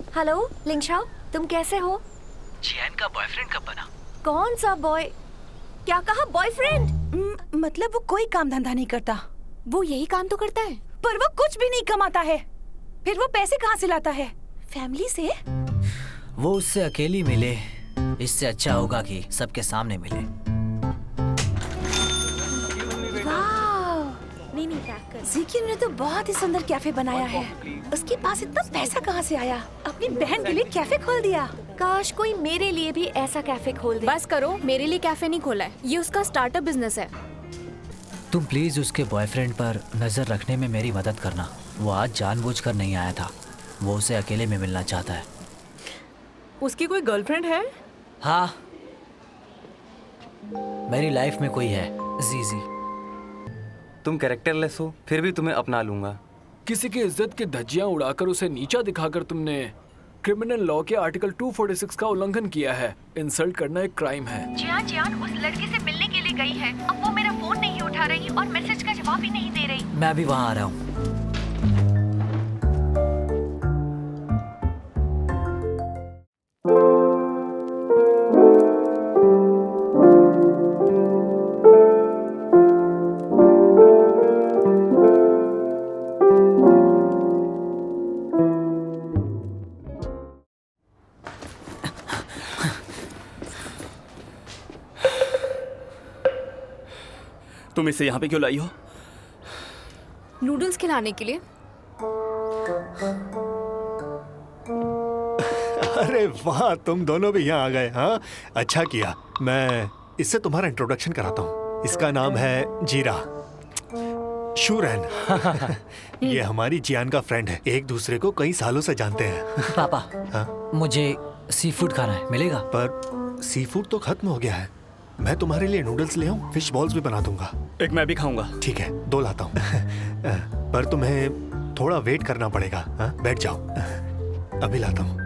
Hello लिंगशाओ, तुम कैसे हो? जियान का बॉयफ्रेंड कब बना? कौन सा बॉय? क्या कहा बॉयफ्रेंड? मतलब वो कोई काम धंधा नहीं करता। वो यही काम तो करता है, पर वो कुछ भी नहीं कमाता है। फिर वो पैसे कहाँ से लाता है? फैमिली से। वो उससे अकेली मिले, इससे अच्छा होगा कि सबके सामने मिले। नहीं पैक कर। ज़ीकिन ने तो बहुत ही सुंदर कैफे बनाया है। उसके पास इतना पैसा कहाँ से आया? अपनी बहन के लिए कैफे खोल दिया। काश कोई मेरे लिए भी ऐसा कैफे खोल दे। बस करो, मेरे लिए कैफे नहीं खोला है, ये उसका स्टार्टअप बिजनेस है। तुम प्लीज उसके बॉयफ्रेंड पर नजर रखने में मेरी मदद करना। वो आज जानबूझकर नहीं आया था, वो उसे अकेले में मिलना चाहता है। उसकी कोई गर्लफ्रेंड है? हाँ, मेरी लाइफ में कोई है, जीजी। तुम कैरेक्टरलेस हो, फिर भी तुम्हें अपना लूंगा। किसी की इज्जत की धज्जियां उड़ाकर उसे नीचा दिखाकर तुमने क्रिमिनल लॉ के आर्टिकल 246 का उल्लंघन किया है। इंसल्ट करना एक क्राइम है। जियान उस लड़के से मिलने के लिए गई है। अब वो मेरा फोन नहीं उठा रही और मैसेज का जवाब भी नहीं दे रही। मैं भी वहाँ आ रहा हूँ। तुम इसे यहाँ पे क्यों लाई हो? नूडल्स खिलाने के लिए। अरे वाह, तुम दोनों भी यहाँ आ गए। हाँ, अच्छा किया। मैं इससे तुम्हारा इंट्रोडक्शन कराता हूँ। इसका नाम है जीरा शूरैन। ये हमारी जियान का फ्रेंड है। एक दूसरे को कई सालों से जानते हैं। पापा, हाँ? मुझे सी फूड खाना है, मिलेगा? पर सी फूड तो खत्म हो गया है। मैं तुम्हारे लिए नूडल्स ले आऊं, फिश बॉल्स भी बना दूंगा। एक मैं भी खाऊंगा। ठीक है, 2 लाता हूँ। पर तुम्हें थोड़ा वेट करना पड़ेगा। हाँ? बैठ जाओ, अभी लाता हूँ।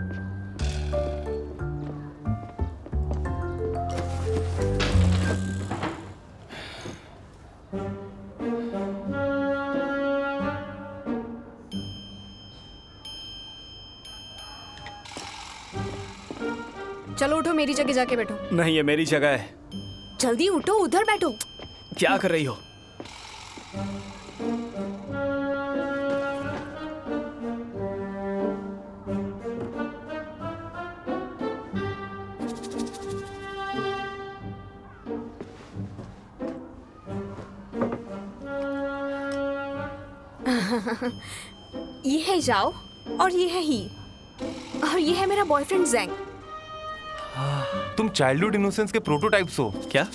चलो उठो, मेरी जगह जाके बैठो। नहीं, ये मेरी जगह है। जल्दी उठो, उधर बैठो। क्या कर रही हो? ये है जाओ और ये है ही, और ये है मेरा बॉयफ्रेंड ज़ेंग। तुम चाइल्डहुड इनोसेंस के प्रोटोटाइप्स हो क्या?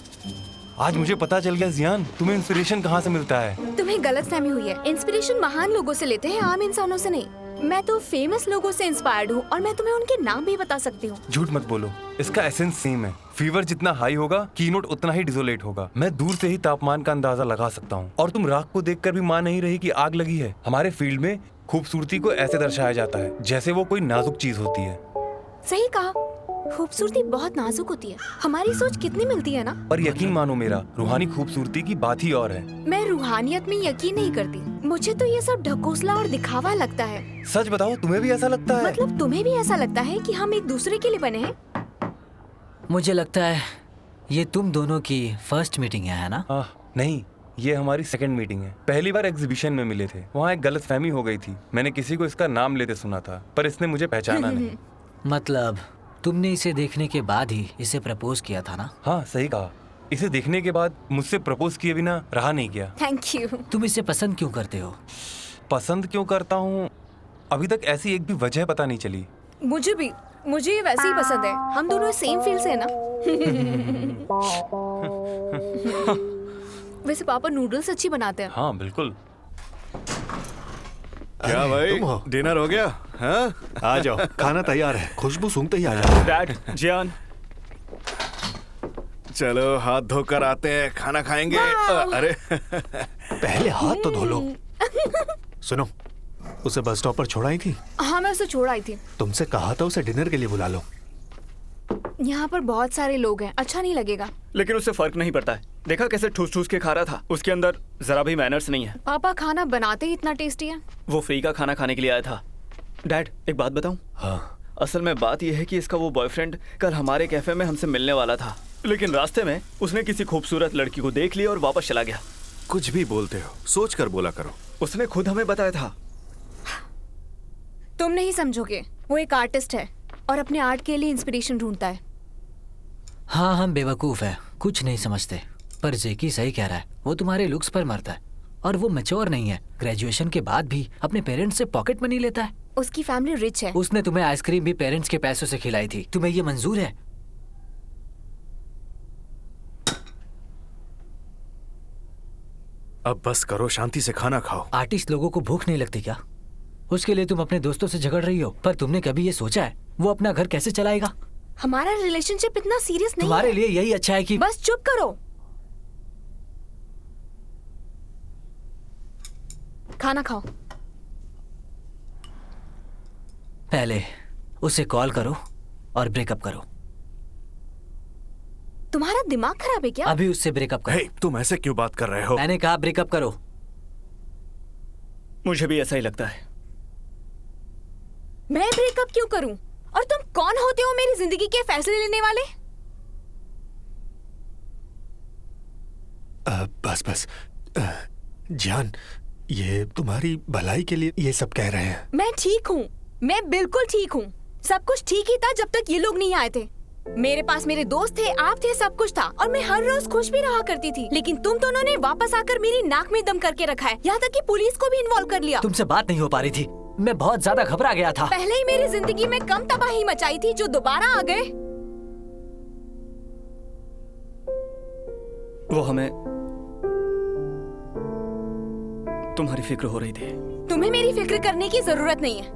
आज मुझे पता चल गया जियान, तुम्हें इंस्पिरेशन कहाँ से मिलता है। तुम्हें गलतफहमी हुई है। इंस्पिरेशन महान लोगों से लेते हैं, आम इंसानों से नहीं। मैं तो फेमस लोगों से इंस्पायर्ड हूँ और मैं तुम्हें उनके नाम भी बता सकती हूँ। झूठ मत बोलो, इसका एसेंस सेम है। फीवर जितना हाई होगा, कीनोट उतना ही डिसोलेट होगा। मैं दूर से ही तापमान का अंदाजा लगा सकता हूँ। और तुम राख को देखकर भी मान नहीं रही कि आग लगी है। हमारे फील्ड में खूबसूरती को ऐसे दर्शाया जाता है जैसे वो कोई नाजुक चीज होती है। सही कहा, खूबसूरती बहुत नाजुक होती है। हमारी सोच कितनी मिलती है ना। पर यकीन मानो मेरा, रूहानी खूबसूरती की बात ही और है। मैं रूहानियत में यकीन नहीं करती। मुझे तो ये सब ढकोसला और दिखावा लगता है। सच बताओ, तुम्हें भी ऐसा लगता है? मतलब तुम्हें भी ऐसा लगता है कि हम एक दूसरे के लिए बने हैं? मुझे लगता है ये तुम दोनों की फर्स्ट मीटिंग है ना? नहीं, ये हमारी सेकंड मीटिंग है। पहली बार एग्जीबिशन में मिले थे, वहाँ एक गलतफहमी हो गई थी। मैंने किसी को इसका नाम लेते सुना था, पर इसने मुझे पहचाना नहीं। मतलब तुमने इसे देखने के बाद ही इसे प्रपोज किया था ना? हाँ, सही कहा। इसे देखने के बाद मुझसे प्रपोज किए बिना रहा नहीं गया। Thank you. तुम इसे पसंद क्यों करते हो? पसंद क्यों करता हूँ, अभी तक ऐसी एक भी वजह पता नहीं चली। मुझे भी, मुझे ये वैसे ही पसंद है। हम दोनों सेम फील्ड से है ना। वैसे पापा नूडल्स अच्छी बनाते हैं। हाँ बिल्कुल। क्या भाई, डिनर हो गया? हाँ? आ जाओ, खाना तैयार है। खुशबू सूंघते ही आ जाओ। डैड, जियान, चलो हाथ धोकर आते हैं, खाना खाएंगे। अरे पहले हाथ तो धो लो। सुनो, उसे बस स्टॉप पर छोड़ाई थी? हाँ, मैं उसे छोड़ आई थी। तुमसे कहा था उसे डिनर के लिए बुला लो। यहाँ पर बहुत सारे लोग हैं, अच्छा नहीं लगेगा। लेकिन उससे फर्क नहीं पड़ता है। देखा कैसे ठूस ठूस के खा रहा था? उसके अंदर जरा भी मैनर्स नहीं है। पापा खाना बनाते ही इतना टेस्टी है। वो फ्री का खाना खाने के लिए आया था। डैड, एक बात बताऊं? हाँ। असल में बात यह है कि इसका वो बॉयफ्रेंड कल हमारे कैफे में हमसे मिलने वाला था, लेकिन रास्ते में उसने किसी खूबसूरत लड़की को देख लिया और वापस चला गया। कुछ भी बोलते हो, सोच कर बोला करो। उसने खुद हमें बताया था। तुम नहीं समझोगे, वो एक आर्टिस्ट है और अपने आर्ट के लिए इंस्पिरेशन ढूंढता है। हाँ, हम बेवकूफ़ हैं, कुछ नहीं समझते। पर जेकी सही कह रहा है, वो तुम्हारे लुक्स पर मरता है और वो मैच्योर नहीं है। ग्रेजुएशन के बाद भी अपने पेरेंट्स से पॉकेट मनी लेता है। उसकी फैमिली रिच है। उसने तुम्हें आइसक्रीम भी पेरेंट्स के पैसों से खिलाई थी। तुम्हें ये मंजूर है? अब बस करो, शांति से खाना खाओ। आर्टिस्ट लोगों को भूख नहीं लगती क्या? उसके लिए तुम अपने दोस्तों से झगड़ रही हो, पर तुमने कभी ये सोचा है वो अपना घर कैसे चलाएगा? हमारा रिलेशनशिप इतना सीरियस नहीं तुम्हारे है। लिए यही अच्छा है कि बस चुप करो। खाना खाओ। पहले उसे कॉल करो और ब्रेकअप करो। तुम्हारा दिमाग खराब है क्या? अभी उससे ब्रेकअप करो। हे, तुम ऐसे क्यों बात कर रहे हो? मैंने कहा ब्रेकअप करो। मुझे भी ऐसा ही लगता है। मैं ब्रेकअप क्यों करूं? और तुम कौन होते हो मेरी जिंदगी के फैसले लेने वाले? बस जान, ये तुम्हारी भलाई के लिए ये सब कह रहे हैं। मैं ठीक हूँ, मैं बिल्कुल ठीक हूँ। सब कुछ ठीक ही था जब तक ये लोग नहीं आए थे। मेरे पास मेरे दोस्त थे, आप थे, सब कुछ था और मैं हर रोज खुश भी रहा करती थी। लेकिन तुम दोनों ने वापस आकर मेरी नाक में दम करके रखा है, यहाँ तक कि पुलिस को भी इन्वॉल्व कर लिया। तुमसे बात नहीं हो पा रही थी, मैं बहुत ज्यादा घबरा गया था। पहले ही मेरी जिंदगी में कम तबाही मचाई थी, जो दोबारा आ गए। वो हमें तुम्हारी फिक्र हो रही थी। तुम्हें मेरी फिक्र करने की जरूरत नहीं है।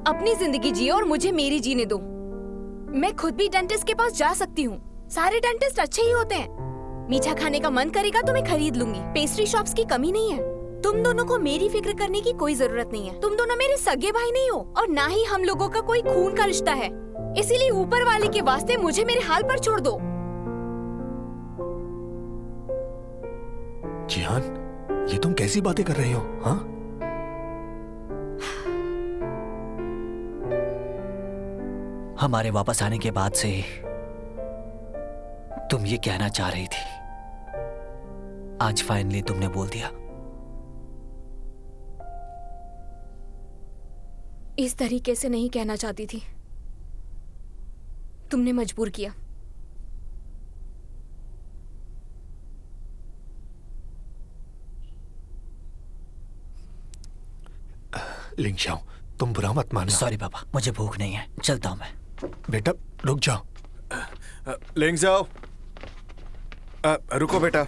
अपनी जिंदगी जियो और मुझे मेरी जीने दो। मैं खुद भी डेंटिस्ट के पास जा सकती हूँ। सारे डेंटिस्ट अच्छे ही होते हैं। मीठा खाने का मन करेगा तो मैं खरीद लूंगी। पेस्ट्री शॉप्स की कमी नहीं है। तुम दोनों को मेरी फिक्र करने की कोई जरूरत नहीं है। तुम दोनों मेरे सगे भाई नहीं हो और ना ही हम लोगों का कोई खून का रिश्ता है। इसीलिए ऊपर वाले के वास्ते मुझे मेरे हाल पर छोड़ दो। जियान, ये तुम कैसी बातें कर रही हो? हाँ, हमारे वापस आने के बाद से तुम ये कहना चाह रही थी, आज फाइनली तुमने बोल दिया। इस तरीके से नहीं कहना चाहती थी, तुमने मजबूर किया। लिंगशाओ, तुम बुरा मत मानना। सॉरी पापा, मुझे भूख नहीं है, चलता हूं मैं। बेटा रुक जाओ। लेंग जाओ। रुको बेटा।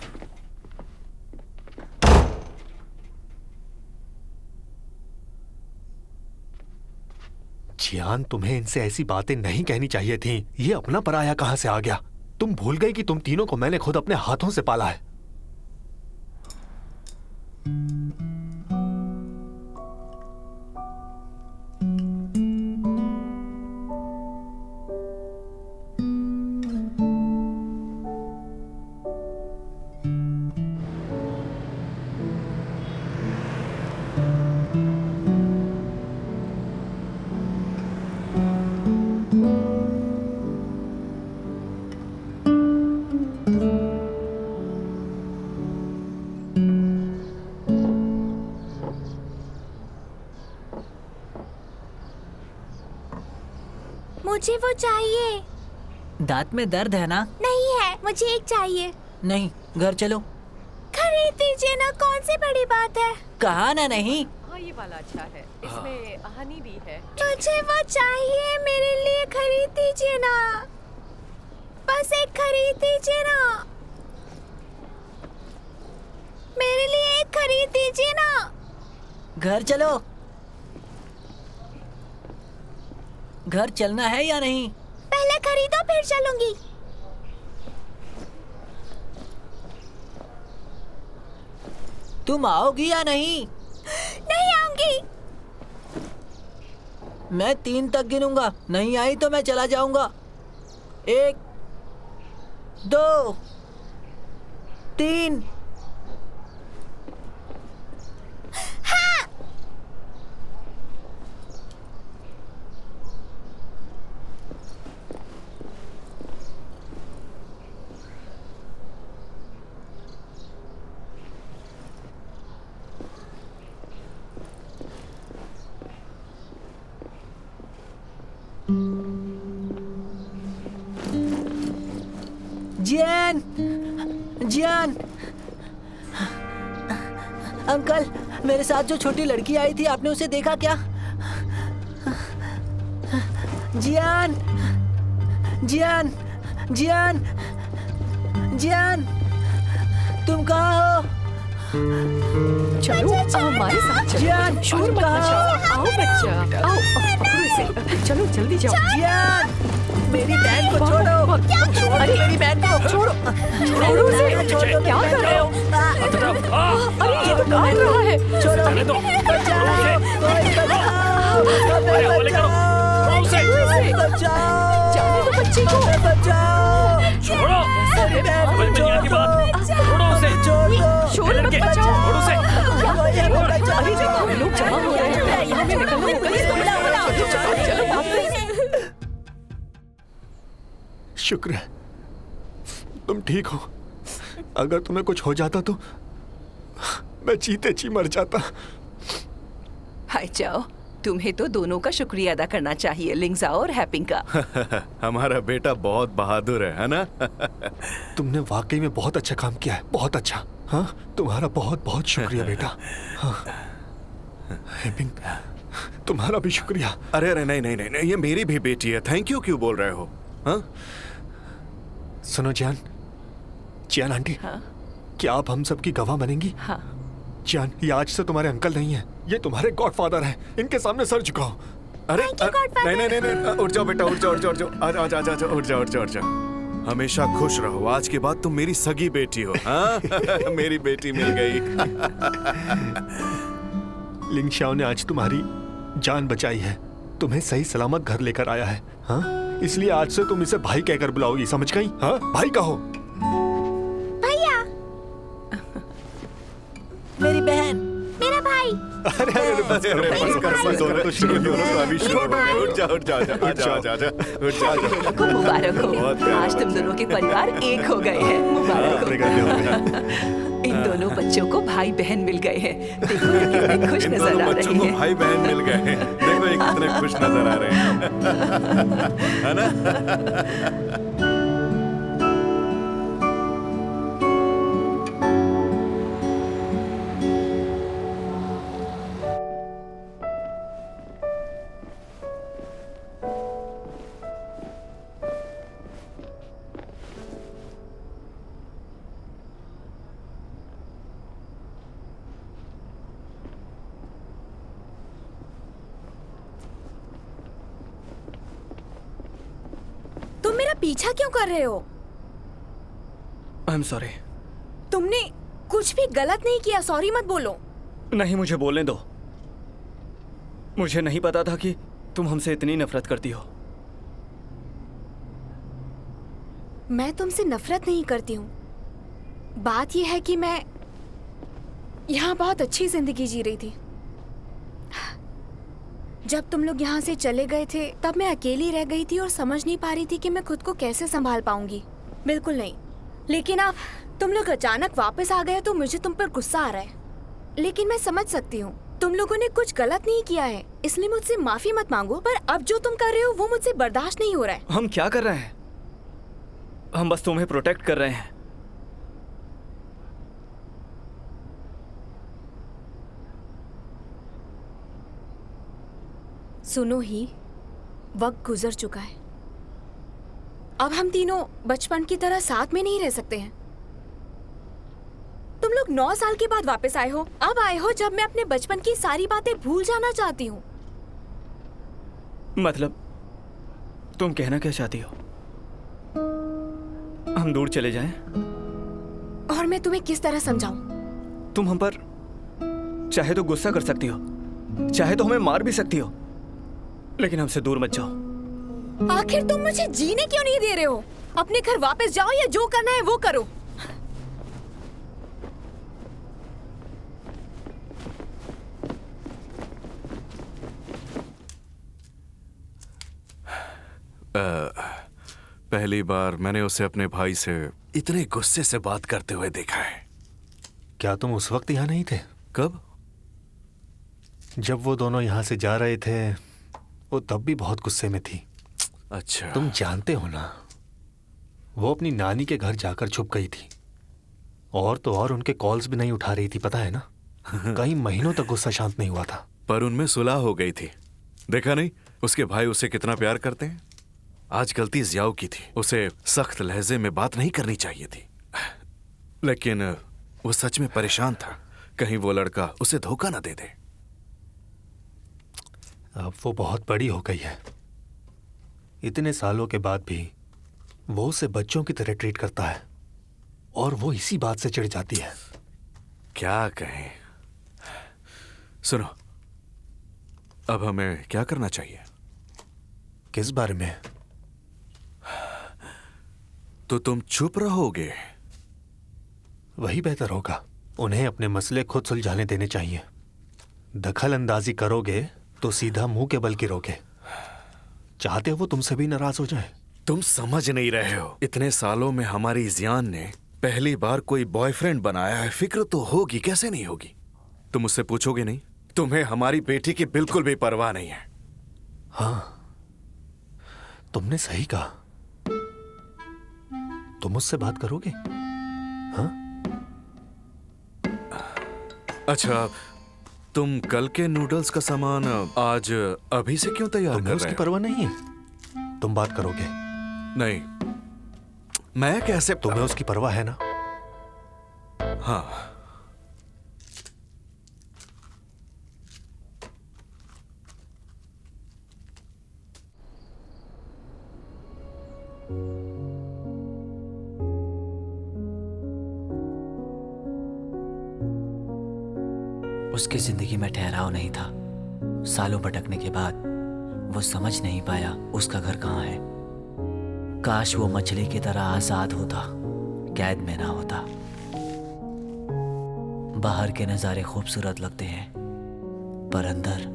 जियान, तुम्हें इनसे ऐसी बातें नहीं कहनी चाहिए थी। ये अपना पराया कहां से आ गया? तुम भूल गई कि तुम तीनों को मैंने खुद अपने हाथों से पाला है। मुझे वो चाहिए। दांत में दर्द है ना? नहीं है, मुझे एक चाहिए। नहीं, घर चलो। खरीद दीजिए ना, कौन सी बड़ी बात है। कहा ना नहीं। हाँ, ये वाला अच्छा है, इसमें हनी भी है। मुझे वो चाहिए, मेरे लिए खरीद दीजिए ना, बस एक खरीद दीजिए ना, मेरे लिए एक खरीद दीजिए ना। घर चलो। घर चलना है या नहीं? पहले खरीदो फिर चलूंगी। तुम आओगी या नहीं? नहीं आऊंगी। मैं 3 तक गिनूंगा, नहीं आई तो मैं चला जाऊंगा। 1 2 3। हाँ। जियान, जियान। अंकल, मेरे साथ जो छोटी लड़की आई थी, आपने उसे देखा क्या? जियान, जियान, जियान, जियान, तुम कहाँ हो? चलो हमारे साथ चलो। जियान, शोर मत मचाओ। आओ बच्चा, आओ पकड़ो इसे। चलो जल्दी जाओ। जियान, मेरी बहन को छोड़ो। अरे मेरी बहन को छोड़ो। छोड़ो उसे। क्या कर रहे हो? अरे ये तो काट रहा है। छोड़ो, बचाओ, कोई बचाओ, बचाओ, जाने दो बच्चे को। बचाओ, छोड़ो। मेरी बहन को छोड़ दो। छोड़ो उसे। छोड़ दो। शोर मत मचाओ। छोड़ो उसे। अरे देखो लोग जमा हो रहे हैं। यहाँ पे निकलो। चलो भाग। शुक्र है तुम ठीक हो। अगर तुम्हें कुछ हो जाता तो मैं जीते जी मर जाता। हाय जाओ, तुम्हें तो दोनों का शुक्रिया अदा करना चाहिए, लिंगजा और हैपिंग का। हमारा बेटा बहुत बहादुर है ना? तुमने वाकई में बहुत अच्छा काम किया है, बहुत अच्छा। हाँ, तुम्हारा बहुत बहुत शुक्रिया बेटा। हाँ, हैपिंग, तुम्हारा भी शुक्रिया। अरे अरे नहीं नहीं नहीं, ये मेरी भी बेटी है। थैंक यू क्यों बोल रहे हो? हाँ? सुनो जान, जान आंटी, हाँ? क्या आप हम सब की गवाह बनेंगी? हाँ। जान, ये आज से तुम्हारे अंकल नहीं है, ये तुम्हारे गॉडफादर हैं। इनके सामने सर झुकाओ। अरे नहीं नहीं नहीं, उठ जाओ बेटा, उठ जाओ, उठ जाओ, उठ जाओ, उठ जाओ, उठ जाओ, उठ जाओ। हमेशा खुश रहो। आज के बाद तुम मेरी सगी बेटी हो। हाँ? मेरी बेटी मिल गई। लिंग शाओ ने आज तुम्हारी जान बचाई है, तुम्हें सही सलामत घर लेकर आया है। हाँ, इसलिए आज से तुम इसे भाई कहकर बुलाओगी, समझ गई? हाँ, भाई कहो। भैया, मेरी बहन, मेरा भाई। अरे अरे बस करो, बस करो, तो शुरू हो रहा है। अभी शुरू हो गया। उठ जाओ, उठ जाओ, उठ जाओ, उठ जाओ। को मुबारक हो। बहुत प्यारा। आज तुम दोनों के परिवार एक हो गए हैं। मुबारक हो। इन दोनों बच्चों को भाई बहन मिल गए हैं। देखो ये कितने खुश इन नजर दोनों आ बच्चों रहे को हैं। भाई बहन मिल गए हैं। देखो ये कितने खुश नजर आ रहे हैं। है ना? तुम मेरा पीछा क्यों कर रहे हो? I am sorry. तुमने कुछ भी गलत नहीं किया, सॉरी मत बोलो। नहीं, मुझे बोलने दो। मुझे नहीं पता था कि तुम हमसे इतनी नफरत करती हो। मैं तुमसे नफरत नहीं करती हूँ। बात यह है कि मैं यहाँ बहुत अच्छी जिंदगी जी रही थी। जब तुम लोग यहाँ से चले गए थे तब मैं अकेली रह गई थी और समझ नहीं पा रही थी कि मैं खुद को कैसे संभाल पाऊंगी। बिल्कुल नहीं। लेकिन अब तुम लोग अचानक वापस आ गए तो मुझे तुम पर गुस्सा आ रहा है। लेकिन मैं समझ सकती हूँ तुम लोगों ने कुछ गलत नहीं किया है, इसलिए मुझसे माफी मत मांगो। पर अब जो तुम कर रहे हो वो मुझसे बर्दाश्त नहीं हो रहा है। हम क्या कर रहे हैं? हम बस तुम्हें प्रोटेक्ट कर रहे हैं। सुनो ही, वक्त गुजर चुका है। अब हम तीनों बचपन की तरह साथ में नहीं रह सकते हैं। तुम लोग 9 साल के बाद वापस आए हो। अब आए हो जब मैं अपने बचपन की सारी बातें भूल जाना चाहती हूँ। मतलब तुम कहना क्या चाहती हो? हम दूर चले जाएं? और मैं तुम्हें किस तरह समझाऊं? तुम हम पर चाहे तो गुस्सा कर सकती हो, चाहे तो हमें मार भी सकती हो, लेकिन हमसे दूर मत जाओ। आखिर तुम मुझे जीने क्यों नहीं दे रहे हो? अपने घर वापस जाओ या जो करना है वो करो। पहली बार मैंने उसे अपने भाई से इतने गुस्से से बात करते हुए देखा है। क्या तुम उस वक्त यहाँ नहीं थे? कब? जब वो दोनों यहाँ से जा रहे थे, वो तब भी बहुत गुस्से में थी। अच्छा। तुम जानते हो ना, वो अपनी नानी के घर जाकर छुप गई थी। और तो और उनके कॉल्स भी नहीं उठा रही थी, पता है ना। कई महीनों तक गुस्सा शांत नहीं हुआ था। पर उनमें सुलह हो गई थी। देखा नहीं उसके भाई उसे कितना प्यार करते हैं। आज गलती जियाओ की थी, उसे सख्त लहजे में बात नहीं करनी चाहिए थी। लेकिन वो सच में परेशान था, कहीं वो लड़का उसे धोखा ना दे दे। अब वो बहुत बड़ी हो गई है। इतने सालों के बाद भी वो उसे बच्चों की तरह ट्रीट करता है और वो इसी बात से चिढ़ जाती है। क्या कहें। सुनो, अब हमें क्या करना चाहिए? किस बारे में? तो तुम चुप रहोगे? वही बेहतर होगा। उन्हें अपने मसले खुद सुलझाने देने चाहिए। दखल अंदाजी करोगे तो सीधा मुंह के बल गिरोगे। चाहते हो वो तुमसे भी नाराज हो जाए? तुम समझ नहीं रहे हो। इतने सालों में हमारी जियान ने पहली बार कोई बॉयफ्रेंड बनाया है। फिक्र तो होगी, कैसे नहीं होगी। तुम उससे पूछोगे नहीं? तुम्हें हमारी बेटी की बिल्कुल भी परवाह नहीं है। हाँ, तुमने सही कहा। तुम मुझसे बात करोगे? हाँ? अच्छा, तुम कल के नूडल्स का सामान आज अभी से क्यों तैयार कर रहे हो? उसकी परवाह नहीं है। तुम बात करोगे? नहीं, मैं कैसे? तुम्हें उसकी परवाह है ना? हाँ। उसकी जिंदगी में ठहराव नहीं था। सालों भटकने के बाद वो समझ नहीं पाया उसका घर कहाँ है। काश वो मछली की तरह आजाद होता, कैद में ना होता। बाहर के नजारे खूबसूरत लगते हैं, पर अंदर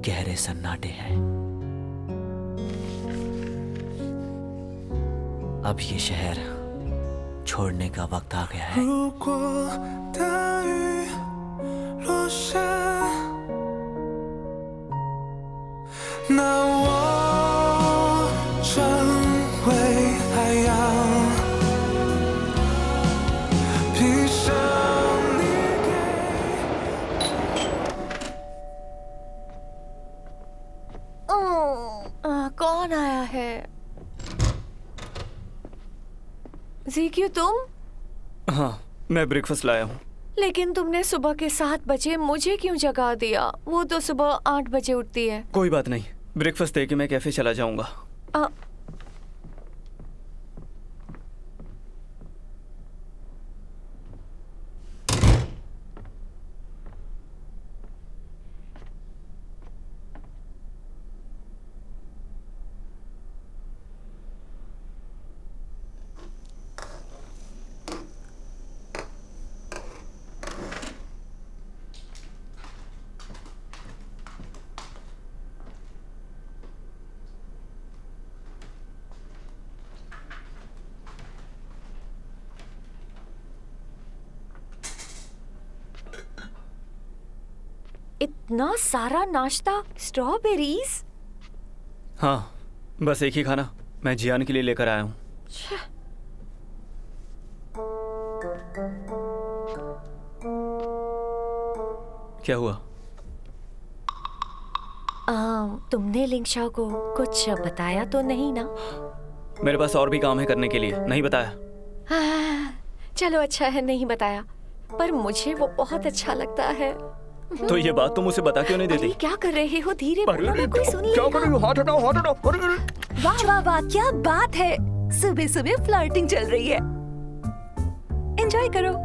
गहरे सन्नाटे हैं। अब ये शहर छोड़ने का वक्त आ गया है। कौन आया है? ज़ीक्यू तुम? हाँ, मैं ब्रेकफास्ट लाया हूँ। लेकिन तुमने सुबह के 7 बजे मुझे क्यों जगा दिया? वो तो सुबह 8 बजे उठती है। कोई बात नहीं, ब्रेकफास्ट दे के मैं कैफे चला जाऊंगा। इतना सारा नाश्ता, स्ट्रॉबेरीज? हाँ, बस एक ही खाना मैं जियान के लिए लेकर आया हूँ। क्या हुआ? तुमने लिंगशाओ को कुछ बताया तो नहीं ना? मेरे पास और भी काम है करने के लिए, नहीं बताया। चलो अच्छा है नहीं बताया, पर मुझे वो बहुत अच्छा लगता है। तो ये बात तुम उसे बता क्यों नहीं देती? क्या कर रहे हो? धीरे बोलो ना, कोई सुन लेगा। क्या कर रही हो? हाथ हटाओ, हाथ हटाओ। वाह वाह वाह, क्या बात है। सुबह सुबह फ्लर्टिंग चल रही है। एंजॉय करो।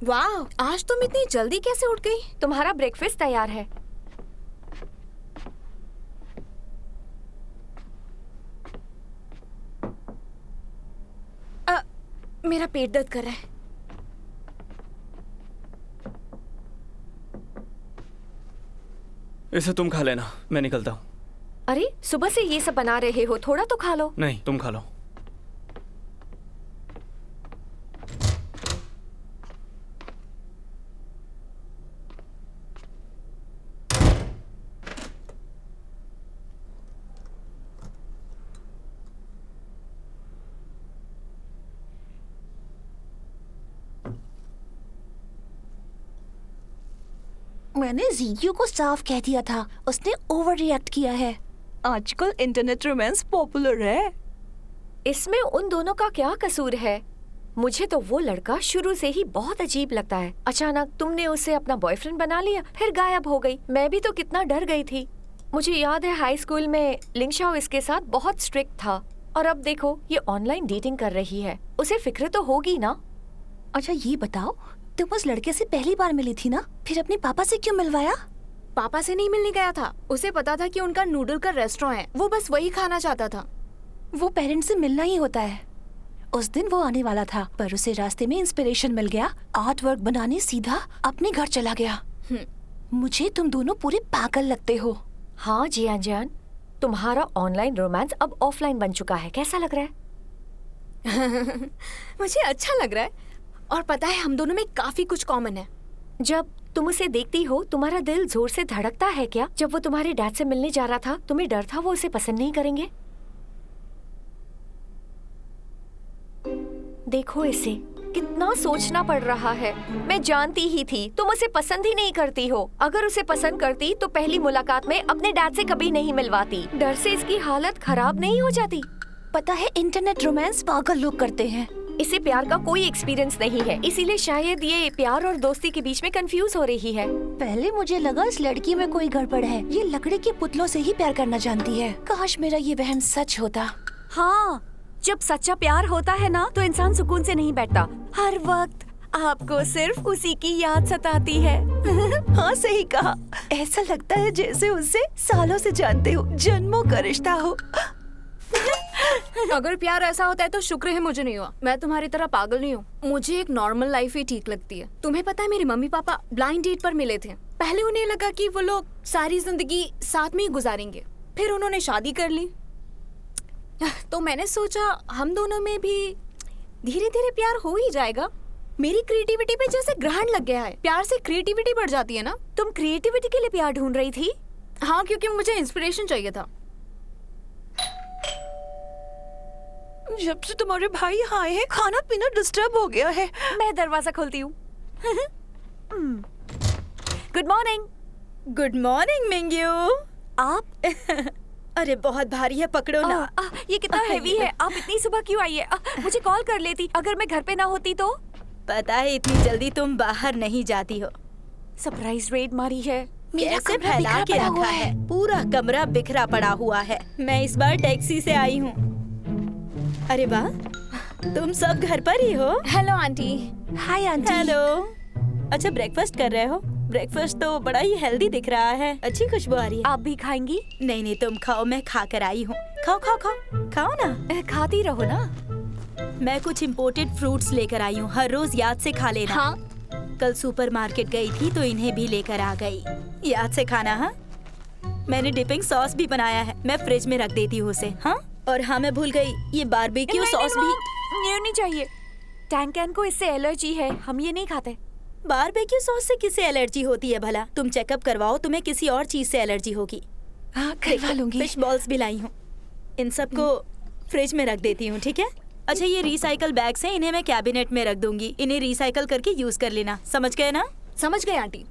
वाह, आज तुम इतनी जल्दी कैसे उठ गई? तुम्हारा ब्रेकफास्ट तैयार है। मेरा पेट दर्द कर रहा है। इसे तुम खा लेना, मैं निकलता हूँ। अरे सुबह से ये सब बना रहे हो, थोड़ा तो खा लो। नहीं, तुम खा लो। मैंने जीजू को साफ कह दिया था, उसने ओवर रिएक्ट किया है। आजकल इंटरनेट रोमांस पॉपुलर है। इसमें उन दोनों का क्या कसूर है? मुझे तो वो लड़का शुरू से ही बहुत अजीब लगता है। अचानक तुमने उसे अपना बॉयफ्रेंड बना लिया, फिर गायब हो गई। मैं भी तो कितना डर गई थी। मुझे याद है हाई स्कूल में लिंगशाओ इसके साथ बहुत स्ट्रिक्ट था, और अब देखो ये ऑनलाइन डेटिंग कर रही है। उसे फिक्र तो होगी ना। अच्छा ये बताओ, तुम उस लड़के से पहली बार मिली थी ना, फिर अपने पापा से क्यों मिलवाया? पापा से नहीं मिलने गया था, उसे पता था कि उनका नूडल का रेस्टोरेंट है, वो बस वही खाना चाहता था। वो पेरेंट्स से मिलना ही होता है। उस दिन वो आने वाला था, पर उसे रास्ते में इंस्पिरेशन मिल गया, आर्ट वर्क बनाने सीधा अपने घर चला गया। मुझे तुम दोनों पूरे पागल लगते हो। हाँ जियान जान, तुम्हारा ऑनलाइन रोमांस अब ऑफलाइन बन चुका है। कैसा लग रहा है? मुझे अच्छा लग रहा है, और पता है हम दोनों में काफी कुछ कॉमन है। जब तुम उसे देखती हो तुम्हारा दिल जोर से धड़कता है क्या? जब वो तुम्हारे डैड से मिलने जा रहा था, तुम्हें डर था वो उसे पसंद नहीं करेंगे? देखो इसे, कितना सोचना पड़ रहा है। मैं जानती ही थी तुम उसे पसंद ही नहीं करती हो। अगर उसे पसंद करती तो पहली मुलाकात में अपने डैड से कभी नहीं मिलवाती। डर से इसकी हालत खराब नहीं हो जाती? पता है इंटरनेट रोमांस पागल लोग करते हैं। इसे प्यार का कोई एक्सपीरियंस नहीं है, इसीलिए शायद ये प्यार और दोस्ती के बीच में कंफ्यूज हो रही है। पहले मुझे लगा इस लड़की में कोई गड़बड़ है, ये लकड़ी के पुतलों से ही प्यार करना जानती है। काश मेरा ये वहम सच होता। हाँ, जब सच्चा प्यार होता है ना तो इंसान सुकून से नहीं बैठता। हर वक्त आपको सिर्फ उसी की याद सताती है। हाँ सही कहा, ऐसा लगता है जैसे उससे सालों से जानते हो, जन्मों का रिश्ता हो। अगर प्यार ऐसा होता है तो शुक्र है मुझे नहीं हुआ। मैं तुम्हारी तरह पागल नहीं हूँ, मुझे एक नॉर्मल लाइफ ही ठीक लगती है। तुम्हें पता है मेरे मम्मी पापा ब्लाइंड डेट पर मिले थे। पहले उन्हें लगा कि वो लोग सारी जिंदगी साथ में ही गुजारेंगे, फिर उन्होंने शादी कर ली। तो मैंने सोचा हम दोनों में भी धीरे धीरे प्यार हो ही जाएगा। मेरी क्रिएटिविटी पे जैसे ग्रहण लग गया है। प्यार से क्रिएटिविटी बढ़ जाती है ना। तुम क्रिएटिविटी के लिए प्यार ढूंढ रही थी? हाँ, क्योंकि मुझे इंस्पिरेशन चाहिए था। जब से तुम्हारे भाई आए हैं खाना पीना डिस्टर्ब हो गया है। मैं दरवाजा खोलती हूँ। Good morning. Good morning Mingyu. आप अरे बहुत भारी है, पकड़ो ना। ये कितना हेवी है। आप इतनी सुबह क्यों आई है? मुझे कॉल कर लेती अगर मैं घर पे ना होती तो। पता है इतनी जल्दी तुम बाहर नहीं जाती हो। सरप्राइज रेड मारी है। कैसे फैला के रखा है, पूरा कमरा बिखरा पड़ा हुआ है। मैं इस बार टैक्सी से आई हूँ। अरे वाह, तुम सब घर पर ही हो? Hello aunty. Hi aunty. Hello. अच्छा ब्रेकफास्ट कर रहे हो? ब्रेकफास्ट तो बड़ा ही हेल्दी दिख रहा है। अच्छी खुशबू आ रही है। आप भी खाएंगी? नहीं नहीं तुम खाओ, मैं खा कर आई हूँ। खाओ खाओ खाओ खाओ ना। खाती रहो ना। मैं कुछ इम्पोर्टेड फ्रूट्स लेकर आई हूँ, हर रोज याद से खा लेना। हाँ? कल सुपरमार्केट गई थी तो इन्हें भी लेकर आ गई। याद से खाना। हाँ, मैंने डिपिंग सॉस भी बनाया है, मैं फ्रिज में रख देती हूँ उसे। हाँ, और हाँ मैं भूल गई, ये बारबेक्यू सॉस भी। ये नहीं चाहिए, टैंकैन को इससे एलर्जी है, हम ये नहीं खाते। बारबेक्यू सॉस से किसे एलर्जी होती है भला? तुम चेकअप करवाओ, तुम्हें किसी और चीज से एलर्जी होगी। हाँ करवा लूंगी। फिश बॉल्स भी लाई हूँ, इन सबको फ्रिज में रख देती हूँ, ठीक है? अच्छा ये रिसाइकल बैग्स हैं, इन्हें मैं कैबिनेट में रख दूंगी। इन्हें रिसाइकल करके यूज कर लेना, समझ गए ना? समझ गए आंटी।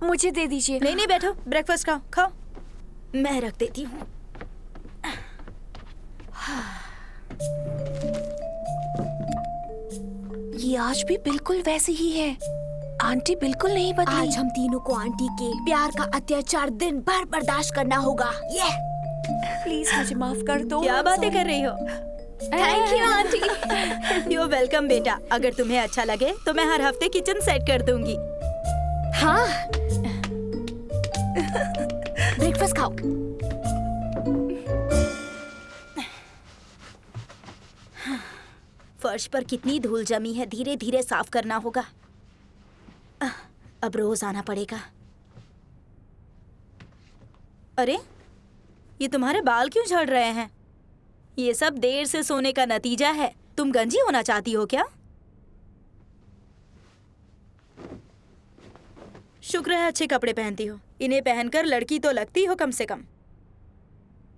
मुझे दे दीजिए। नहीं नहीं बैठो, ब्रेकफास्ट खाओ खाओ, मैं रख देती हूँ। ये आज भी बिल्कुल वैसी ही है। आंटी बिल्कुल नहीं बदली। आज हम तीनों को आंटी के प्यार का अत्याचार दिन भर बर्दाश्त करना होगा। ये प्लीज मुझे माफ कर दो। क्या बातें कर रही हो? Thank you aunty. You welcome बेटा। अगर तुम्हें अच्छा लगे तो मैं हर हफ्ते किचन सेट कर दूंगी। हाँ। ब्रेकफास्ट खाओ। फर्श पर कितनी धूल जमी है, धीरे धीरे साफ करना होगा। अब रोज आना पड़ेगा। अरे ये तुम्हारे बाल क्यों झड़ रहे हैं? ये सब देर से सोने का नतीजा है। तुम गंजी होना चाहती हो क्या? शुक्र है अच्छे कपड़े पहनती हो, इन्हें पहनकर लड़की तो लगती हो कम से कम।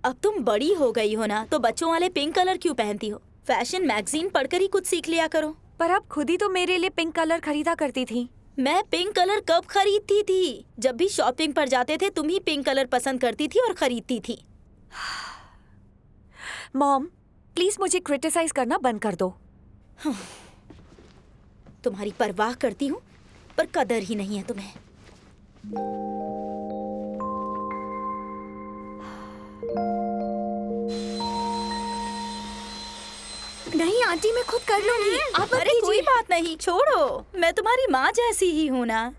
अब तुम बड़ी हो गई हो ना, तो बच्चों वाले पिंक कलर क्यों पहनती हो? फैशन मैगजीन पढ़कर ही कुछ सीख लिया करो। पर आप खुद ही तो मेरे लिए पिंक कलर खरीदा करती थी। मैं पिंक कलर कब खरीदती थी? जब भी शॉपिंग पर जाते थे तुम ही पिंक कलर पसंद करती थी और खरीदती थी। मॉम, प्लीज मुझे क्रिटिसाइज करना बंद कर दो। तुम्हारी परवाह करती हूँ पर कदर ही नहीं है तुम्हें। नहीं आंटी, मैं खुद कर लूंगी। आप अरे कोई बात नहीं, छोड़ो। मैं तुम्हारी माँ जैसी ही हूँ ना।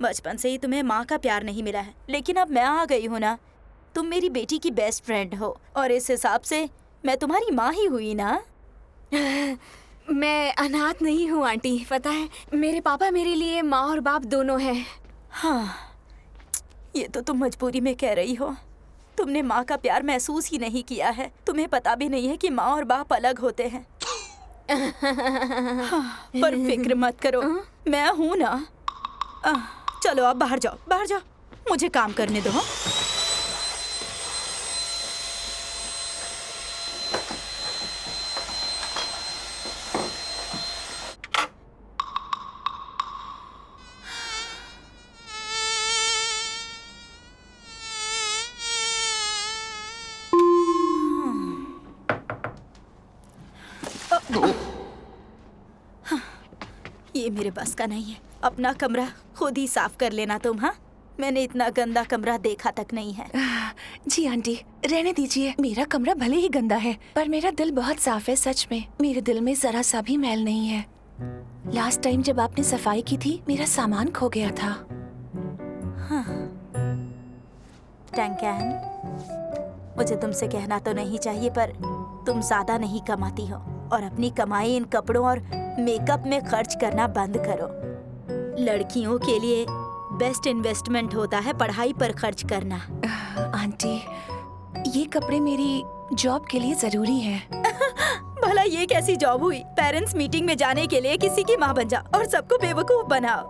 बचपन से ही तुम्हें माँ का प्यार नहीं मिला है, लेकिन अब मैं आ गई हूँ ना। तुम मेरी बेटी की बेस्ट फ्रेंड हो और इस हिसाब से मैं तुम्हारी माँ ही हुई ना। मैं अनाथ नहीं हूँ आंटी, पता है मेरे पापा मेरे लिए माँ और बाप दोनों हैं। हाँ, ये तो तुम मजबूरी में कह रही हो। तुमने माँ का प्यार महसूस ही नहीं किया है। तुम्हें पता भी नहीं है कि माँ और बाप अलग होते हैं। हाँ, पर फिक्र मत करो, मैं हूँ ना। चलो अब बाहर जाओ, बाहर जाओ, मुझे काम करने दो। ये मेरे बस का नहीं है। अपना कमरा खुद ही साफ कर लेना तुम। हाँ, मैंने इतना गंदा कमरा देखा तक नहीं है। जी आंटी, रहने दीजिए। मेरा कमरा भले ही गंदा है पर मेरा दिल बहुत साफ है। सच में मेरे दिल में जरा सा भी मैल नहीं है। लास्ट टाइम जब आपने सफाई की थी मेरा सामान खो गया था। हाँ। टैंकैन, मुझे तुमसे कहना तो नहीं चाहिए पर तुम ज्यादा नहीं कमाती हो और अपनी कमाई इन कपड़ों और मेकअप में खर्च करना बंद करो। लड़कियों के लिए बेस्ट इन्वेस्टमेंट होता है पढ़ाई पर खर्च करना। आंटी, ये कपड़े मेरी जॉब के लिए जरूरी हैं। भला ये कैसी जॉब हुई? पेरेंट्स मीटिंग में जाने के लिए किसी की माँ बन जा और सबको बेवकूफ बनाओ।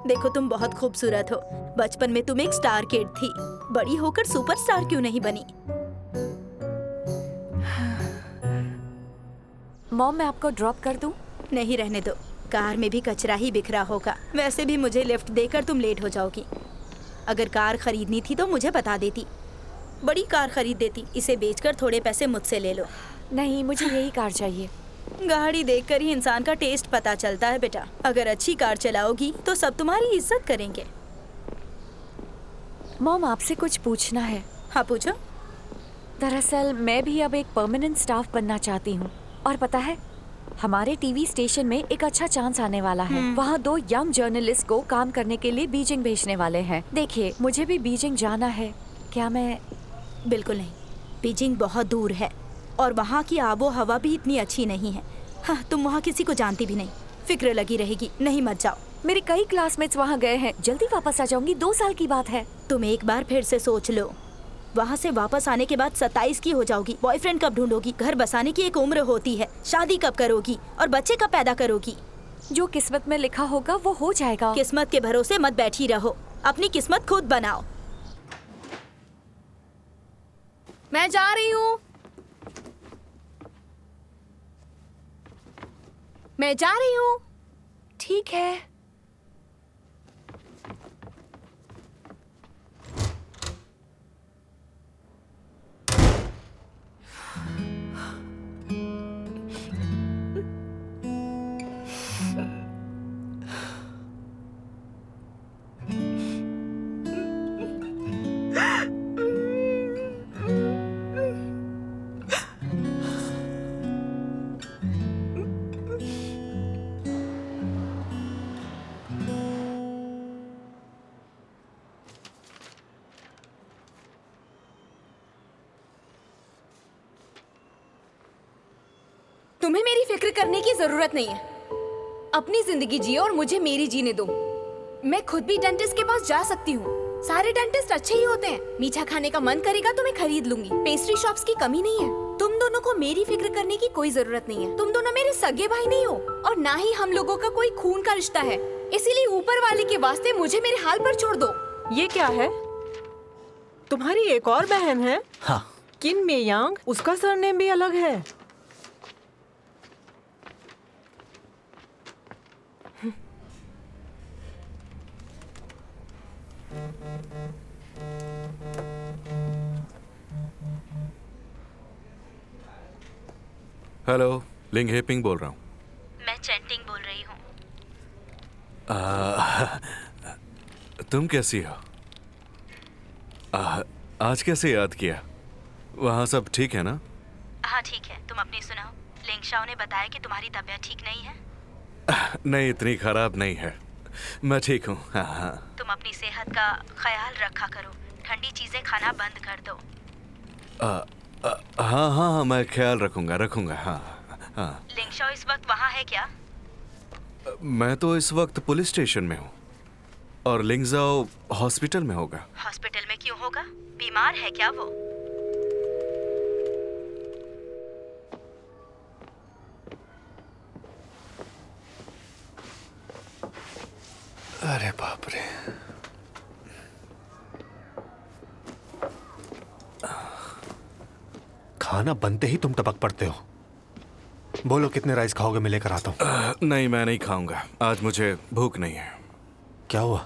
देखो तुम बहुत खूबसूरत हो। बचपन में तुम एक स्टार किड थी, बड़ी होकर सुपरस्टार क्यों नहीं बनी? मॉम, मैं आपको ड्रॉप कर दूं? नहीं, रहने दो। कार में भी कचरा ही बिखरा होगा। वैसे भी मुझे लिफ्ट देकर तुम लेट हो जाओगी। अगर कार खरीदनी थी तो मुझे बता देती, बड़ी कार खरीद देती। इसे बेचकर थोड़े पैसे मुझसे ले लो। नहीं, मुझे यही कार चाहिए। गाड़ी देखकर ही इंसान का टेस्ट पता चलता है बेटा। अगर अच्छी कार चलाओगी तो सब तुम्हारी इज्जत करेंगे। मॉम, आपसे कुछ पूछना है। हाँ, पूछो। दरअसल मैं भी अब एक परमानेंट स्टाफ बनना चाहती हूँ और पता है हमारे टीवी स्टेशन में एक अच्छा चांस आने वाला है। वहाँ 2 यंग जर्नलिस्ट को काम करने के लिए बीजिंग भेजने वाले हैं। देखिए, मुझे भी बीजिंग जाना है। क्या मैं? बिल्कुल नहीं, बीजिंग बहुत दूर है और वहाँ की आबो हवा भी इतनी अच्छी नहीं है। हाँ, तुम वहाँ किसी को जानती भी नहीं, फिक्र लगी रहेगी। नहीं, मत जाओ। मेरे कई क्लासमेट्स वहाँ गए हैं। जल्दी वापस आ जाऊंगी, 2 साल की बात है। तुम एक बार फिर से सोच लो। वहाँ से वापस आने के बाद 27 की हो जाओगी। बॉयफ्रेंड कब ढूंढोगी? घर बसाने की एक उम्र होती है। शादी कब करोगी और बच्चे कब पैदा करोगी? जो किस्मत में लिखा होगा वो हो जाएगा। किस्मत के भरोसे मत बैठी रहो, अपनी किस्मत खुद बनाओ। मैं जा रही हूँ। मैं जा रही हूँ। ठीक है। तुम्हें मेरी फिक्र करने की जरूरत नहीं है। अपनी जिंदगी जियो और मुझे मेरी जीने दो। मैं खुद भी डेंटिस्ट के पास जा सकती हूँ। सारे डेंटिस्ट अच्छे ही होते हैं। मीठा खाने का मन करेगा तो मैं खरीद लूंगी। पेस्ट्री शॉप्स की कमी नहीं है। तुम दोनों को मेरी फिक्र करने की कोई जरूरत नहीं है। तुम दोनों मेरे सगे भाई नहीं हो और ना ही हम लोगों का कोई खून का रिश्ता है। इसीलिए ऊपर वाले के वास्ते मुझे मेरे हाल पर छोड़ दो। ये क्या है? तुम्हारी एक और बहन है? हाँ। किन मेयांग, उसका सरनेम भी अलग है। हेलो, लिंग हेपिंग बोल रहा हूँ। मैं चैंटिंग बोल रही हूँ। तुम कैसी हो? आज कैसे याद किया? वहाँ सब ठीक है ना? हाँ ठीक है, तुम अपनी सुनाओ। लिंगशाओ ने बताया कि तुम्हारी तबीयत ठीक नहीं है। नहीं, इतनी खराब नहीं है, मैं ठीक हूँ। हाँ। तुम अपनी सेहत का ख्याल रखा करो, ठंडी चीजें खाना बंद कर दो। हाँ हाँ, मैं ख्याल रखूंगा। हाँ। लिंगशाओ इस वक्त वहाँ है क्या? मैं तो इस वक्त पुलिस स्टेशन में हूँ और लिंगजाओ हॉस्पिटल में होगा। हॉस्पिटल में क्यों होगा? बीमार है क्या वो? अरे बाप रे। खाना बनते ही तुम टपक पड़ते हो। बोलो कितने राइस खाओगे, मैं लेकर आता हूँ। नहीं, मैं नहीं खाऊंगा, आज मुझे भूख नहीं है। क्या हुआ?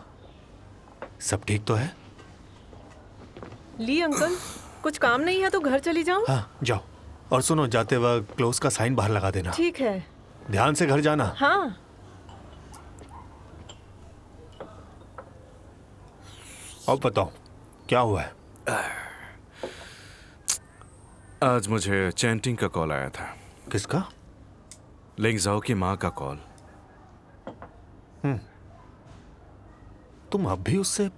सब ठीक तो है? ली अंकल, कुछ काम नहीं है तो घर चली जाऊं? हाँ जाओ। और सुनो, जाते वक्त क्लोज का साइन बाहर लगा देना। ठीक है। ध्यान से घर जाना। हाँ। अब बताओ क्या हुआ है? आज मुझे चैंटिंग का कॉल आया था। किसका? लिंगजाओ की माँ का कॉल। तुम अब भी उससे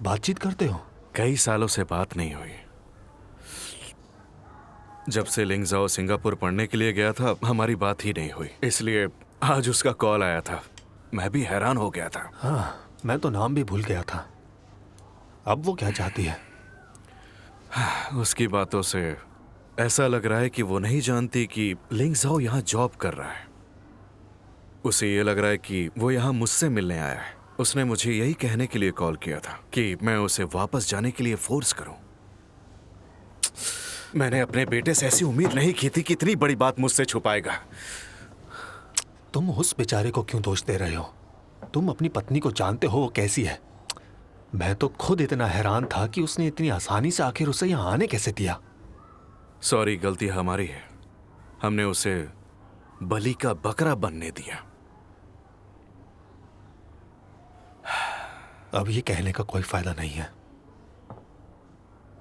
बातचीत करते हो? कई सालों से बात नहीं हुई। जब से लिंगजाओ सिंगापुर पढ़ने के लिए गया था, हमारी बात ही नहीं हुई, इसलिए आज उसका कॉल आया था। मैं भी हैरान हो गया था। हाँ, मैं तो नाम भी भूल गया था। अब वो क्या चाहती है? उसकी बातों से ऐसा लग रहा है कि वो नहीं जानती कि लिंगजाओ यहाँ जॉब कर रहा है। उसे ये लग रहा है कि वो यहाँ मुझसे मिलने आया है। उसने मुझे यही कहने के लिए कॉल किया था कि मैं उसे वापस जाने के लिए फोर्स करूं। मैंने अपने बेटे से ऐसी उम्मीद नहीं की थी कि इतनी बड़ी बात मुझसे छुपाएगा। तुम उस बेचारे को क्यों दोष दे रहे हो? तुम अपनी पत्नी को जानते हो वो कैसी है। मैं तो खुद इतना हैरान था कि उसने इतनी आसानी से आखिर उसे यहाँ आने कैसे दिया। सॉरी, गलती हमारी है। हमने उसे बलि का बकरा बनने दिया। अब ये कहने का कोई फायदा नहीं है,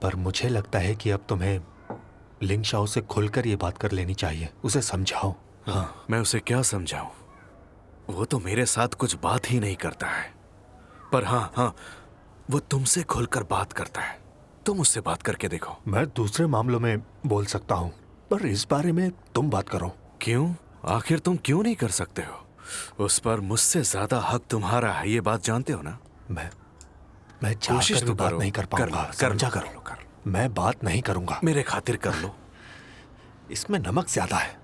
पर मुझे लगता है कि अब तुम्हें लिंगशाओ से खुलकर ये बात कर लेनी चाहिए। उसे समझाओ। हाँ, मैं उसे क्या समझाऊं? वो तो मेरे साथ कुछ बात ही नहीं करता है। पर हाँ, वो तुमसे खुलकर बात करता है। तुम उससे बात करके देखो। मैं दूसरे मामलों में बोल सकता हूँ, पर इस बारे में तुम बात करो। क्यों? आखिर तुम क्यों नहीं कर सकते हो? उस पर मुझसे ज्यादा हक तुम्हारा है, ये बात जानते हो ना? मैं कोशिश तो बात नहीं कर पाऊंगा। कर लो। मैं बात नहीं करूंगा। मेरे खातिर कर लो। इसमें नमक ज्यादा है।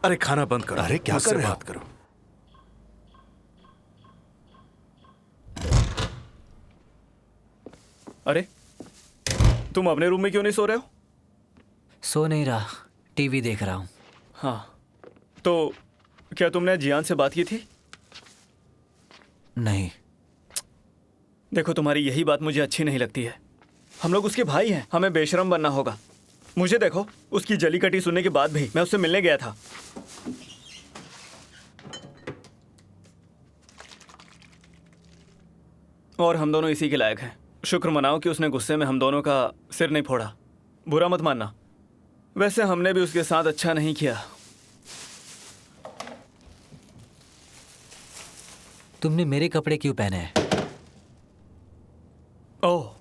अरे खाना बंद करो। अरे क्या कर रहे हो? बात करो। अरे तुम अपने रूम में क्यों नहीं सो रहे हो? सो नहीं रहा, टीवी देख रहा हूँ। हाँ, तो क्या तुमने जियान से बात की थी? नहीं। देखो, तुम्हारी यही बात मुझे अच्छी नहीं लगती है। हम लोग उसके भाई हैं, हमें बेशरम बनना होगा। मुझे देखो, उसकी जली कटी सुनने के बाद भी मैं उससे मिलने गया था। और हम दोनों इसी के लायक हैं। शुक्र मनाओ कि उसने गुस्से में हम दोनों का सिर नहीं फोड़ा। बुरा मत मानना। वैसे हमने भी उसके साथ अच्छा नहीं किया। तुमने मेरे कपड़े क्यों पहने हैं? ओह,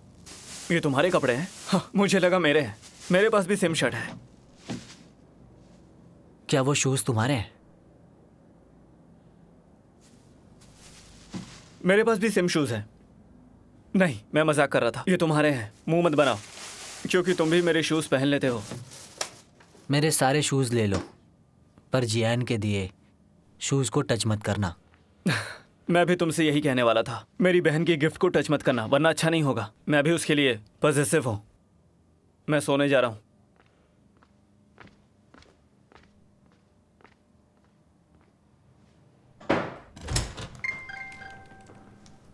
ये तुम्हारे कपड़े हैं? हाँ, मुझे लगा मेरे हैं। मेरे पास भी सेम शर्ट है। क्या वो शूज तुम्हारे हैं? मेरे पास भी सेम शूज हैं। नहीं, मैं मजाक कर रहा था। ये तुम्हारे हैं, मुंह मत बनाओ, क्योंकि तुम भी मेरे शूज पहन लेते हो। मेरे सारे शूज ले लो, पर जियान के दिए शूज को टच मत करना। मैं भी तुमसे यही कहने वाला था। मेरी बहन की गिफ्ट को टच मत करना, वरना अच्छा नहीं होगा। मैं भी उसके लिए पॉजिटिव हूं। मैं सोने जा रहा हूं।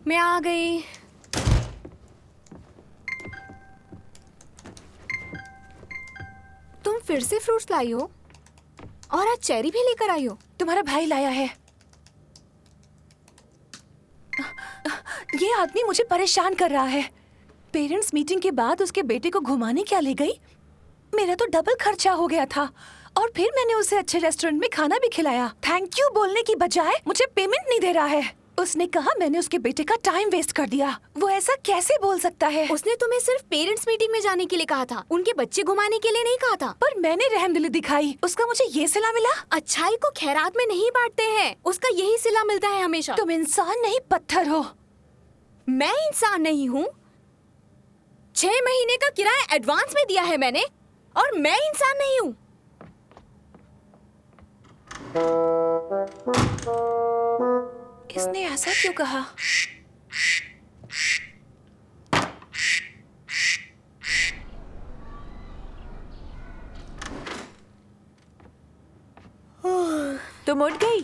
मैं आ गई। फिर से फ्रूट्स लाई हो और आज चेरी भी लेकर आई हो। तुम्हारा भाई लाया है। ये आदमी मुझे परेशान कर रहा है। पेरेंट्स मीटिंग के बाद उसके बेटे को घुमाने क्या ले गई। मेरा तो डबल खर्चा हो गया था और फिर मैंने उसे अच्छे रेस्टोरेंट में खाना भी खिलाया। थैंक यू बोलने की बजाय मुझे पेमेंट नहीं दे रहा है। उसने कहा मैंने उसके बेटे का टाइम वेस्ट कर दिया। वो ऐसा कैसे बोल सकता है? उसने तुम्हें सिर्फ पेरेंट्स मीटिंग में जाने के लिए कहा था, उनके बच्चे घुमाने के लिए नहीं कहा था। पर मैंने रहमदिली दिखाई, उसका मुझे ये सिला मिला। अच्छाई को खैरात में नहीं बांटते हैं, उसका यही सिला मिलता है हमेशा। तुम इंसान नहीं पत्थर हो। मैं इंसान नहीं हूँ। 6 महीने का किराया एडवांस में दिया है मैंने, और मैं इंसान नहीं हूँ। इसने ऐसा क्यों कहा? तुम उठ गई?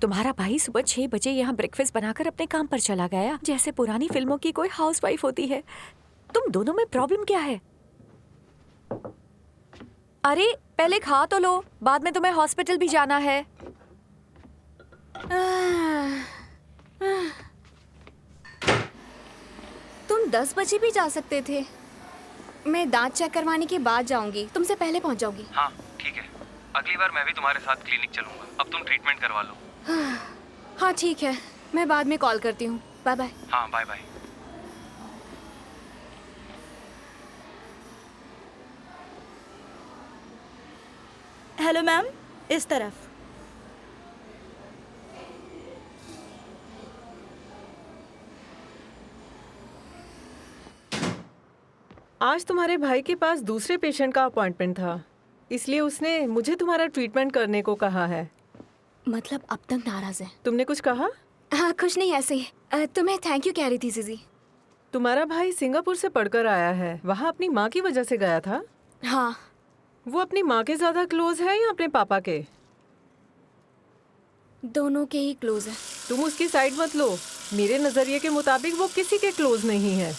तुम्हारा भाई सुबह 6 बजे यहाँ ब्रेकफास्ट बनाकर अपने काम पर चला गया, जैसे पुरानी फिल्मों की कोई हाउसवाइफ होती है। तुम दोनों में प्रॉब्लम क्या है? अरे पहले खा तो लो, बाद में तुम्हें हॉस्पिटल भी जाना है। तुम 10 बजे भी जा सकते थे। मैं दांत चेक करवाने के बाद जाऊंगी, तुमसे पहले पहुंच जाऊंगी। हाँ ठीक है, अगली बार मैं भी तुम्हारे साथ क्लिनिक चलूंगा। अब तुम ट्रीटमेंट करवा लो। हाँ ठीक है, मैं बाद में कॉल करती हूँ। Bye bye. हाँ बाय बाय। हेलो मैम, इस तरफ। आज तुम्हारे भाई के पास दूसरे पेशेंट का अपॉइंटमेंट था, इसलिए उसने मुझे तुम्हारा ट्रीटमेंट करने को कहा है। मतलब अब तक नाराज है? तुमने कुछ कहा? हाँ कुछ नहीं, ऐसे ही तुम्हें थैंक यू कह रही थी जीजी। तुम्हारा भाई सिंगापुर से पढ़कर आया है, वहाँ अपनी माँ की वजह से गया था। हाँ। वो अपनी माँ के ज्यादा क्लोज है या अपने पापा के? दोनों के ही क्लोज है। तुम उसकी साइड मत लो, मेरे नजरिए के मुताबिक वो किसी के क्लोज नहीं है।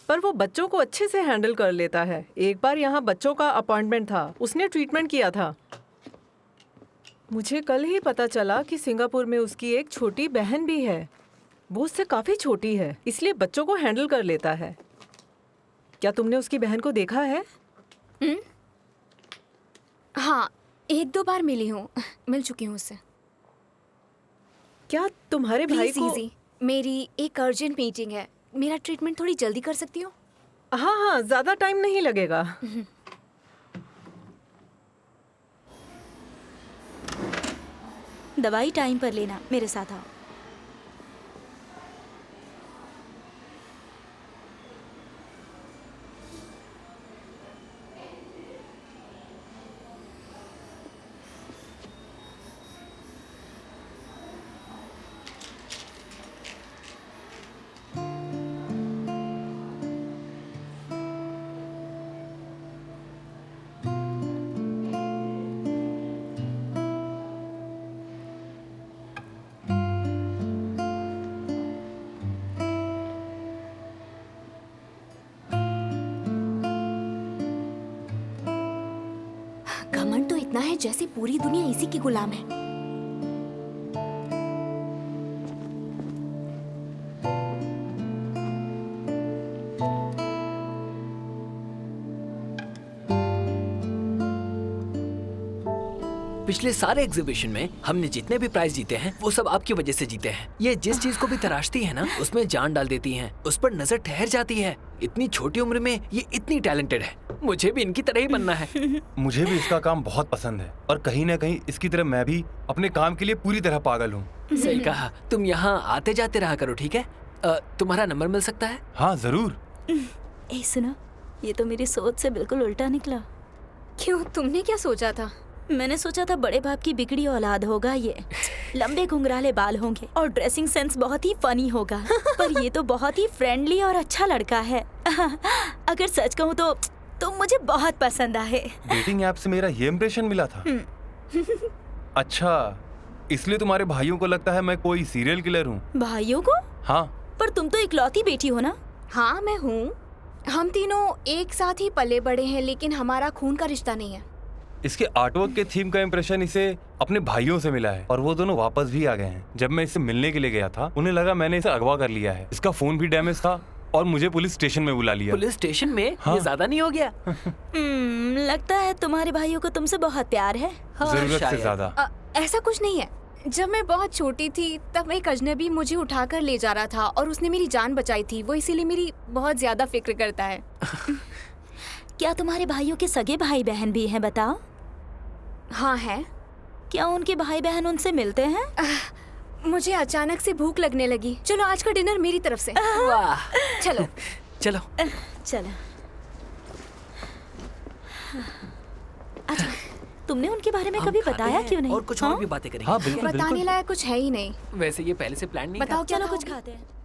पर वो बच्चों को अच्छे से हैंडल कर लेता है। एक बार यहाँ बच्चों का अपॉइंटमेंट था, उसने ट्रीटमेंट किया था। मुझे कल ही पता चला कि सिंगापुर में उसकी एक छोटी बहन भी है। वो उससे काफी छोटी है, इसलिए बच्चों को हैंडल कर लेता है। क्या तुमने उसकी बहन को देखा है? हाँ 1-2 बार मिली हूँ, मिल चुकी हूँ उससे। क्या तुम्हारे भाई को? इजी, मेरी एक अर्जेंट मीटिंग है, मेरा ट्रीटमेंट थोड़ी जल्दी कर सकती हो? हाँ हाँ, ज्यादा टाइम नहीं लगेगा। दवाई टाइम पर लेना, मेरे साथ आओ। घमंड तो इतना है जैसे पूरी दुनिया इसी की गुलाम है। पिछले सारे एग्जीबिशन में हमने जितने भी प्राइज जीते हैं वो सब आपकी वजह से जीते हैं। ये जिस चीज को भी तराशती है ना उसमें जान डाल देती हैं, उस पर नजर ठहर जाती है। इतनी छोटी उम्र में ये इतनी टैलेंटेड है, मुझे भी इनकी तरह ही बनना है। मुझे भी इसका काम बहुत पसंद है और कहीं ना कहीं इसकी तरह मैं भी अपने काम के लिए पूरी तरह पागल हूँ। सही कहा। तुम यहाँ आते जाते रहा करो, ठीक है? तुम्हारा नंबर मिल सकता है? हाँ जरूर। ए सुनो, ये तो मेरी सोच से बिल्कुल उल्टा निकला। क्यों, तुमने क्या सोचा था? मैंने सोचा था बड़े बाप की बिगड़ी औलाद होगा ये, लंबे घुंघराले बाल होंगे और ड्रेसिंग सेंस बहुत ही फनी होगा। पर ये तो बहुत ही फ्रेंडली और अच्छा लड़का है। अगर सच कहूँ तो मुझे बहुत पसंद आए। डेटिंग ऐप से मेरा ये इम्प्रेशन मिला था। अच्छा, इसलिए तुम्हारे भाइयों को लगता है मैं कोई सीरियल किलर हूँ? भाइयों को? हाँ। पर तुम तो इकलौती बेटी हो ना, हाँ मैं हूँ। हम तीनों एक साथ ही पले बड़े हैं, लेकिन हमारा खून का रिश्ता नहीं है। इसके आर्टवर्क के थीम का इम्प्रेशन इसे अपने भाइयों से मिला है और वो दोनों वापस भी आ गए हैं। जब मैं इससे मिलने के लिए गया था उन्हें लगा मैंने इसे अगवा कर लिया है। इसका फोन भी डैमेज था और मुझे पुलिस स्टेशन में बुला लिया। पुलिस स्टेशन में? हाँ। ये ज्यादा नहीं हो गया? लगता है तुम्हारे भाइयों को तुमसे बहुत प्यार है। जरूरत से ज्यादा। ऐसा कुछ नहीं है। जब मैं बहुत छोटी थी तब एक अजनबी मुझे उठाकर ले जा रहा था और उसने मेरी जान बचाई थी। वो इसीलिए मेरी बहुत ज्यादा फिक्र करता है। क्या तुम्हारे भाइयों के सगे भाई बहन भी हैं, बताओ? हाँ है। क्या उनके भाई बहन उनसे मिलते हैं? मुझे अचानक से भूख लगने लगी। चलो आज का डिनर मेरी तरफ से। वाह। चलो चलो चलो। अच्छा, तुमने उनके बारे में कभी बताया क्यों नहीं? और कुछ और भी बातें करेंगे। हाँ बिल्कुल बताने बिल्कुल। लायक कुछ है ही नहीं। वैसे ये पहले से प्लान नहीं था। बताओ क्या चलो खाओगे? कुछ खाते हैं।